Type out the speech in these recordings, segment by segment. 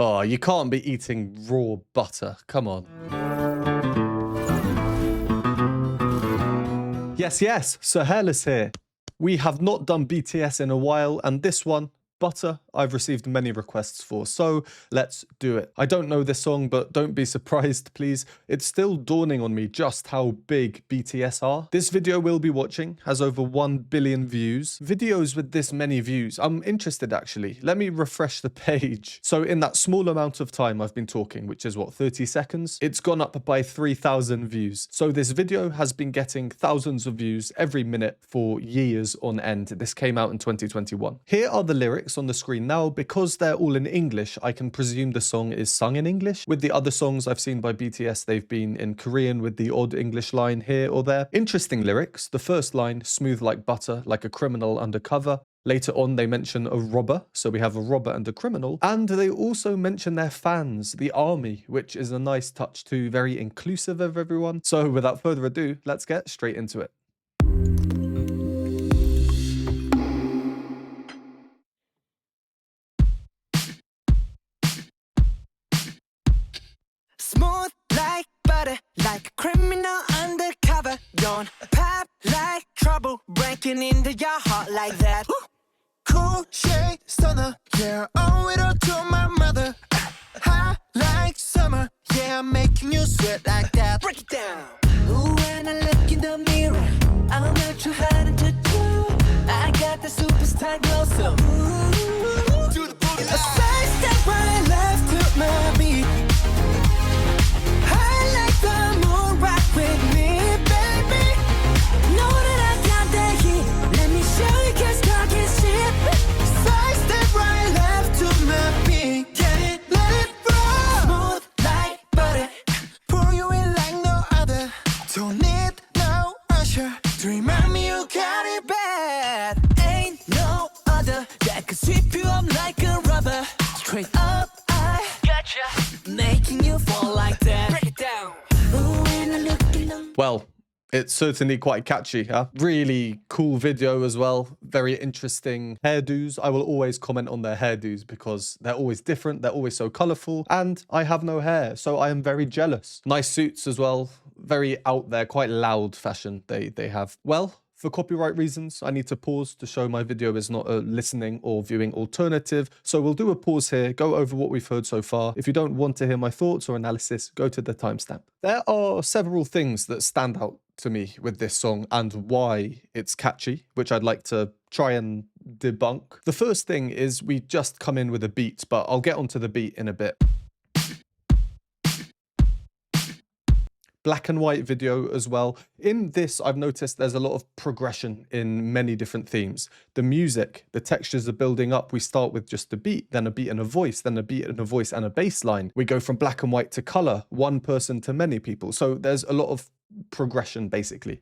Oh, you can't be eating raw butter. Come on. Yes, Sir Hairless here. We have not done BTS in a while, and this one, Butter, I've received many requests for, so let's do it. I don't know this song, but don't be surprised, please. It's still dawning on me just how big BTS are. This video we'll be watching has over 1 billion views. Videos with this many views, I'm interested actually. Let me refresh the page. So in that small amount of time I've been talking, which is what, 30 seconds? It's gone up by 3,000 views. So this video has been getting thousands of views every minute for years on end. This came out in 2021. Here are the lyrics on the screen now. Because they're all in English, I can presume the song is sung in English. With the other songs I've seen by BTS, they've been in Korean with the odd English line here or there. Interesting lyrics. The first line, smooth like butter, like a criminal undercover. Later on, they mention a robber, so we have a robber and a criminal. And they also mention their fans, the army, which is a nice touch too, very inclusive of everyone. So without further ado, let's get straight into it. Smooth like butter, like a criminal undercover. Don't pop like trouble, breaking into your heart like that. Cool shade stunner, yeah, owe it all to my mother. Hot like summer, yeah, I'm making you sweat like that. Break it down. Ooh, when I look in the mirror, I'm not too hard to do. I got the superstar glow, so ooh, do the booty. A side step right left to my beat. Well, it's certainly quite catchy, huh? Really cool video as well. Very interesting hairdos. I will always comment on their hairdos because they're always different. They're always so colorful. And I have no hair, so I am very jealous. Nice suits as well. Very out there, quite loud fashion they have. Well, for copyright reasons, I need to pause to show my video is not a listening or viewing alternative. So we'll do a pause here, go over what we've heard so far. If you don't want to hear my thoughts or analysis, go to the timestamp. There are several things that stand out to me with this song and why it's catchy, which I'd like to try and debunk. The first thing is we just come in with a beat, but I'll get onto the beat in a bit. Black and white video as well. In this, I've noticed there's a lot of progression in many different themes. The music, the textures are building up. We start with just a beat, then a beat and a voice, then a beat and a voice and a bass line. We go from black and white to color, one person to many people. So there's a lot of progression, basically.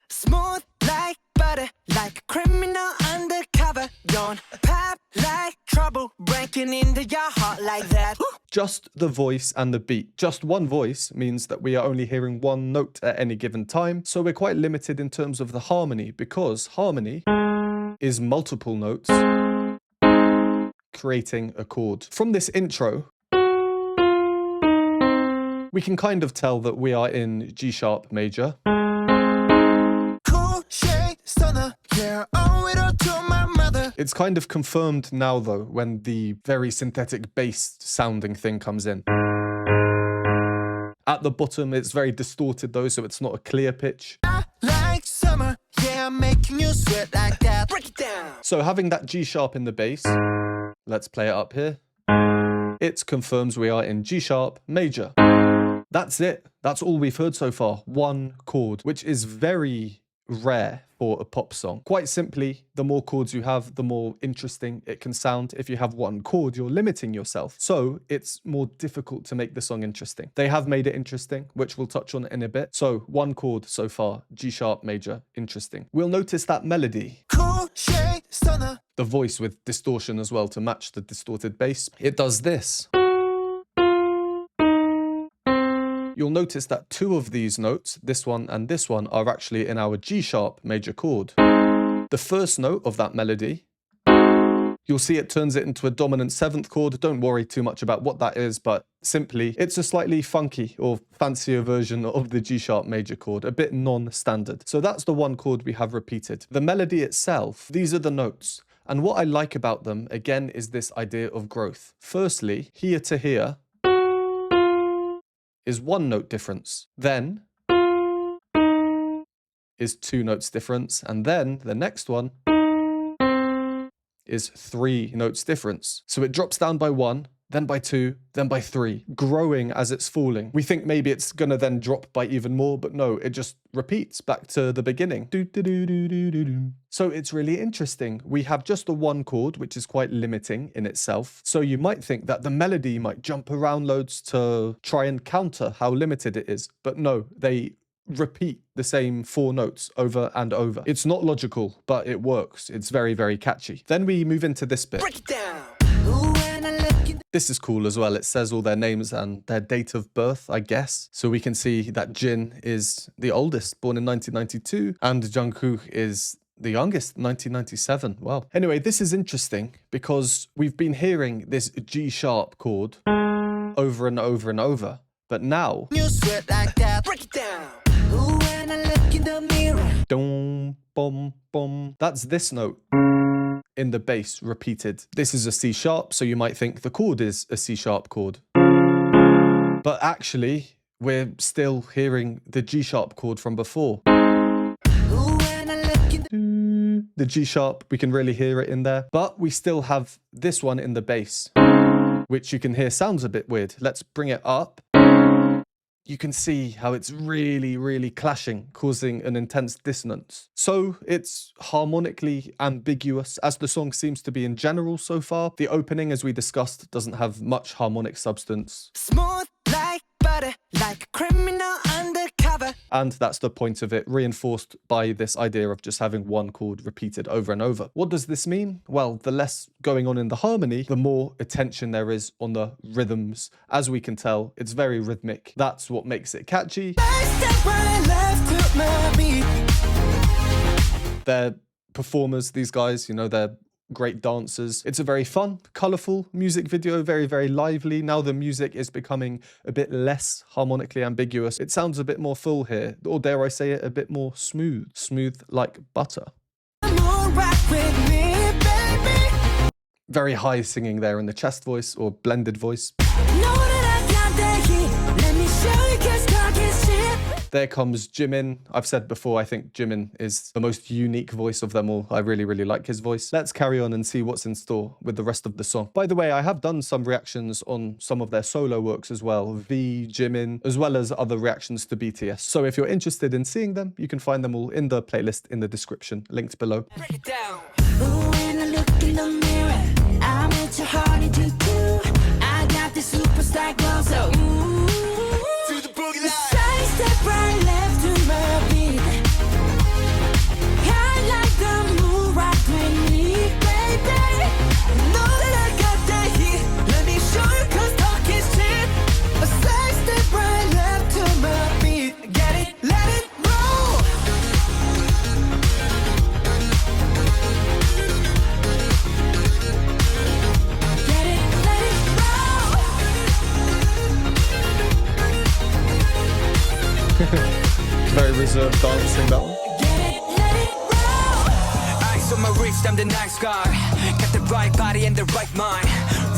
Smooth like butter, like a criminal undercover. Don't pop like trouble, breaking into your heart like that. Just the voice and the beat. Just one voice means that we are only hearing one note at any given time. So we're quite limited in terms of the harmony, because harmony is multiple notes creating a chord. From this intro, we can kind of tell that we are in G sharp major. Cool shade stunner, yeah, owe it all to my mother. It's kind of confirmed now though, when the very synthetic bass sounding thing comes in. At the bottom, it's very distorted though, so it's not a clear pitch. I like summer, yeah, I'm making you sweat like that. Break it down. So having that G sharp in the bass, let's play it up here. It confirms we are in G sharp major. That's it. That's all we've heard so far. One chord, which is very rare for a pop song. Quite simply, the more chords you have, the more interesting it can sound. If you have one chord, you're limiting yourself. So it's more difficult to make the song interesting. They have made it interesting, which we'll touch on in a bit. So one chord so far, G sharp major, interesting. We'll notice that melody. Cool shade stunner. The voice with distortion as well to match the distorted bass. It does this. You'll notice that two of these notes, this one and this one, are actually in our G sharp major chord. The first note of that melody, you'll see it turns it into a dominant 7th chord. Don't worry too much about what that is, but simply, it's a slightly funky or fancier version of the G sharp major chord, a bit non-standard. So that's the one chord we have repeated. The melody itself, these are the notes. And what I like about them, again, is this idea of growth. Firstly, here to here is 1 note difference. Then is 2 notes difference. And then the next one is 3 notes difference. So it drops down by 1, then by 2, then by 3, growing as it's falling. We think maybe it's gonna then drop by even more, but no, it just repeats back to the beginning. So it's really interesting. We have just the 1 chord, which is quite limiting in itself. So you might think that the melody might jump around loads to try and counter how limited it is, but no, they repeat the same 4 notes over and over. It's not logical, but it works. It's very, very catchy. Then we move into this bit. Break it down. Ooh, when I look in This is cool as well. It says all their names and their date of birth, I guess. So we can see that Jin is the oldest, born in 1992, and Jungkook is the youngest, 1997. Wow. Anyway, this is interesting because we've been hearing this G sharp chord over and over and over. But now, you sweat like that. Break it down. Ooh, when I look in the mirror. dum, bum, bum. That's this note in the bass repeated. This is a C sharp, so you might think the chord is a C sharp chord. But actually, we're still hearing the G sharp chord from before. Ooh, when I look in The G sharp, we can really hear it in there. But we still have this one in the bass, which you can hear sounds a bit weird. Let's bring it up. You can see how it's really, really clashing, causing an intense dissonance. So it's harmonically ambiguous, as the song seems to be in general so far. The opening, as we discussed, doesn't have much harmonic substance. smooth like butter, like a criminal undercover. And that's the point of it, reinforced by this idea of just having 1 chord repeated over and over. What does this mean? Well, the less going on in the harmony, the more attention there is on the rhythms. As we can tell, it's very rhythmic. That's what makes it catchy. I step right left to my beat. They're performers, these guys, you know, they're great dancers. It's a very fun, colorful music video, very, very lively. Now the music is becoming a bit less harmonically ambiguous. It sounds a bit more full here, or dare I say it, a bit more smooth. Smooth like butter. Move right with me, baby. Very high singing there in the chest voice or blended voice. Know that I got the heat. Let me show you 'cause talk is cheap. There comes Jimin. I've said before, I think Jimin is the most unique voice of them all. I really, really like his voice. Let's carry on and see what's in store with the rest of the song. By the way, I have done some reactions on some of their solo works as well. V, Jimin, as well as other reactions to BTS. So if you're interested in seeing them, you can find them all in the playlist in the description, linked below. Break it down. Ooh, when I look in the mirror, I'm at your heart into two. I got the superstar glow, so ooh. To the boogie line. Side step right left to my beat. I like the move right with me, baby. Know that I got the heat. Let me show you 'cause talk is cheap. A side step right left to my beat. Get it, let it roll. Get it, let it roll. Very reserved dancing, that one. Get it, let it roll. Eyes on my wrist, I'm the nice guy. Got the right body and the right mind.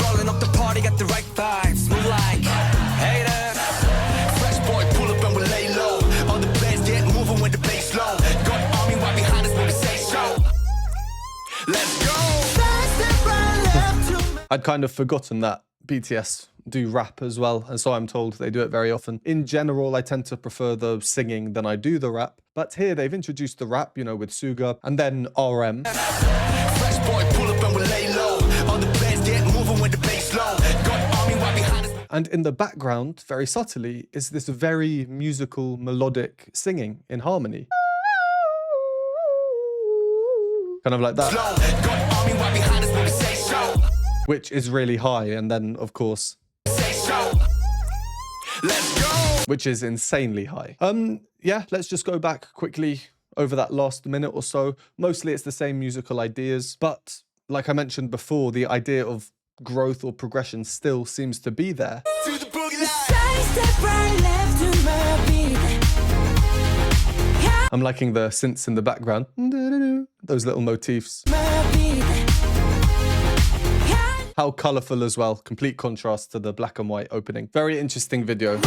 Rolling up the party, got the right vibes. Move like haters. Fresh boy, pull up and we lay low. All the bands get moving with the bass low. Got army right behind us when we say so. Let's go. Side step right left to my I'd kind of forgotten that BTS do rap as well, and so I'm told they do it very often. In general, I tend to prefer the singing than I do the rap, but here they've introduced the rap, you know, with Suga, and then RM. Fresh boy, pull up and we lay low. All the bands get moving with the bass low. Got army right behind us. And in the background, very subtly, is this very musical, melodic singing in harmony. Kind of like that. Slow. Got army right behind us when we say so. Which is really high, and then, of course, Say so. Let's go. which is insanely high. Yeah, let's just go back quickly over that last minute or so. Mostly it's the same musical ideas, but like I mentioned before, the idea of growth or progression still seems to be there. To the boogie line. Side step right, left to my beat. I'm liking the synths in the background. Those little motifs. My beat. How colourful as well. Complete contrast to the black and white opening. Very interesting video.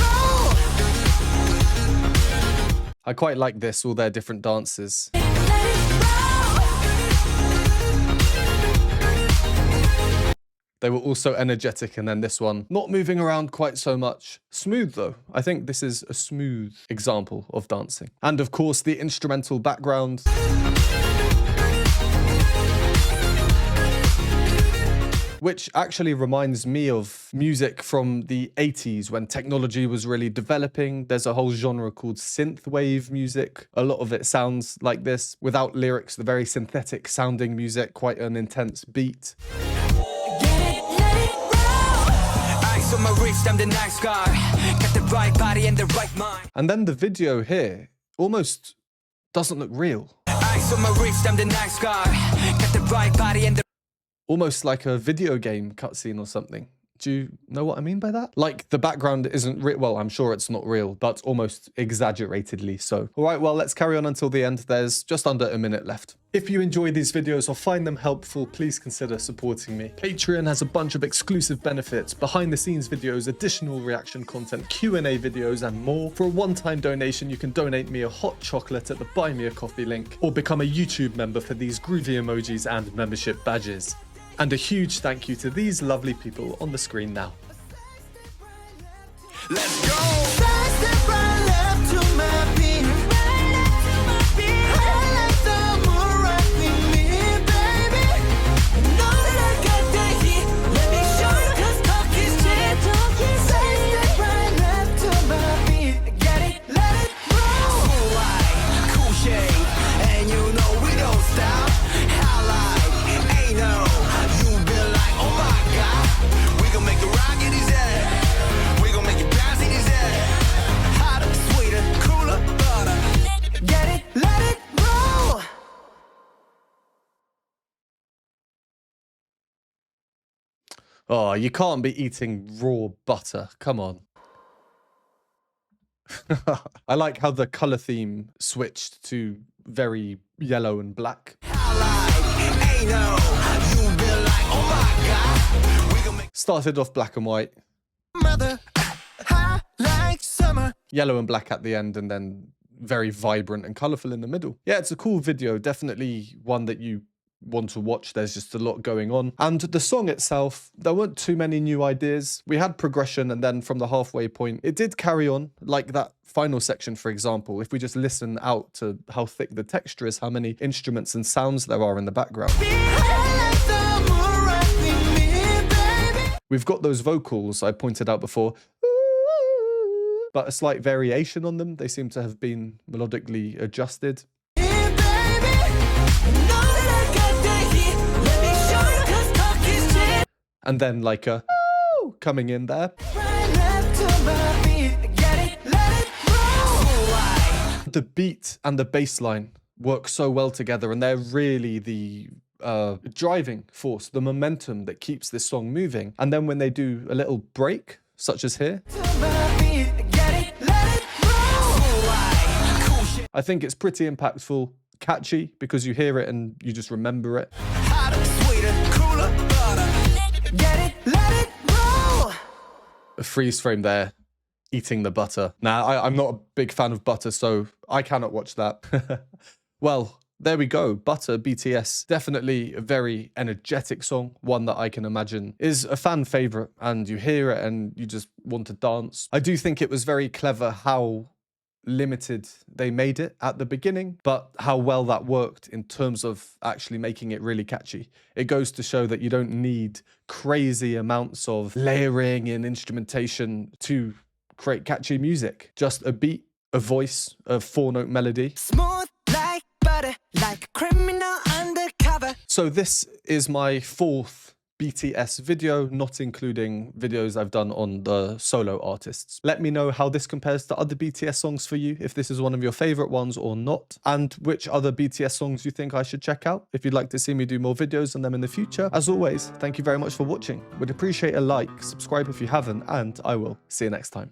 I quite like this, all their different dances. They were also energetic, and then this one, not moving around quite so much. Smooth though. I think this is a smooth example of dancing. And of course, the instrumental background. Which actually reminds me of music from the 80s when technology was really developing. There's a whole genre called synthwave music. A lot of it sounds like this, without lyrics, the very synthetic sounding music, quite an intense beat. On my wrist, I'm the nice guy. Got the right body and the right mind. And then the video here almost doesn't look real. Ice on my wrist, I'm the nice guy. Got the right body and the Almost like a video game cutscene or something. Do you know what I mean by that? Like the background isn't real. Well, I'm sure it's not real, but almost exaggeratedly so. All right, well, let's carry on until the end. There's just under a minute left. If you enjoy these videos or find them helpful, please consider supporting me. Patreon has a bunch of exclusive benefits, behind the scenes videos, additional reaction content, Q&A videos, and more. For a one-time donation, you can donate me a hot chocolate at the Buy Me a Coffee link, or become a YouTube member for these groovy emojis and membership badges. And a huge thank you to these lovely people on the screen now. let's go. Side step right, left to my beat. I like the moon rock with me, baby. Know that I got the heat. Let me show you 'cause talk is cheap. Side step right, left to my beat. Get it, let it roll. Cool light, cool shade, and you know we don't stop. Highlight, ain't no. You been like, oh my God, we gon' make the rocket his head. We gon' make it bounce in his head. Hotter, sweeter, cooler, butter. Get it, let it roll. Oh, you can't be eating raw butter. Come on. I like how the color theme switched to very yellow and black. Highlight, ain't no. You been like, oh my God, we gon' make Started off black and white, Mother, high like summer. yellow and black at the end, and then very vibrant and colorful in the middle. Yeah, it's a cool video. Definitely one that you want to watch. There's just a lot going on. And the song itself, there weren't too many new ideas. We had progression, and then from the halfway point, it did carry on, like that final section, for example. If we just listen out to how thick the texture is, how many instruments and sounds there are in the background. I like the moon rock with me, baby. We've got those vocals I pointed out before, but a slight variation on them. They seem to have been melodically adjusted. And then like a coming in there. The beat and the bass line work so well together, and they're really the driving force, the momentum that keeps this song moving. And then when they do a little break, such as here, I think it's pretty impactful, catchy, because you hear it and you just remember it. A freeze frame there, eating the butter. Now, I'm not a big fan of butter, so I cannot watch that. Well, there we go. Butter, BTS. Definitely a very energetic song. One that I can imagine is a fan favorite, and you hear it and you just want to dance. I do think it was very clever how limited they made it at the beginning, but how well that worked in terms of actually making it really catchy. It goes to show that you don't need crazy amounts of layering in instrumentation to create catchy music. Just a beat, a voice, a 4-note melody. Smooth like butter, like a criminal undercover. So this is my fourth BTS video, not including videos I've done on the solo artists. Let me know how this compares to other BTS songs for you, if this is one of your favorite ones or not, and which other BTS songs you think I should check out, if you'd like to see me do more videos on them in the future. As always, thank you very much for watching. Would appreciate a like, subscribe if you haven't, and I will see you next time.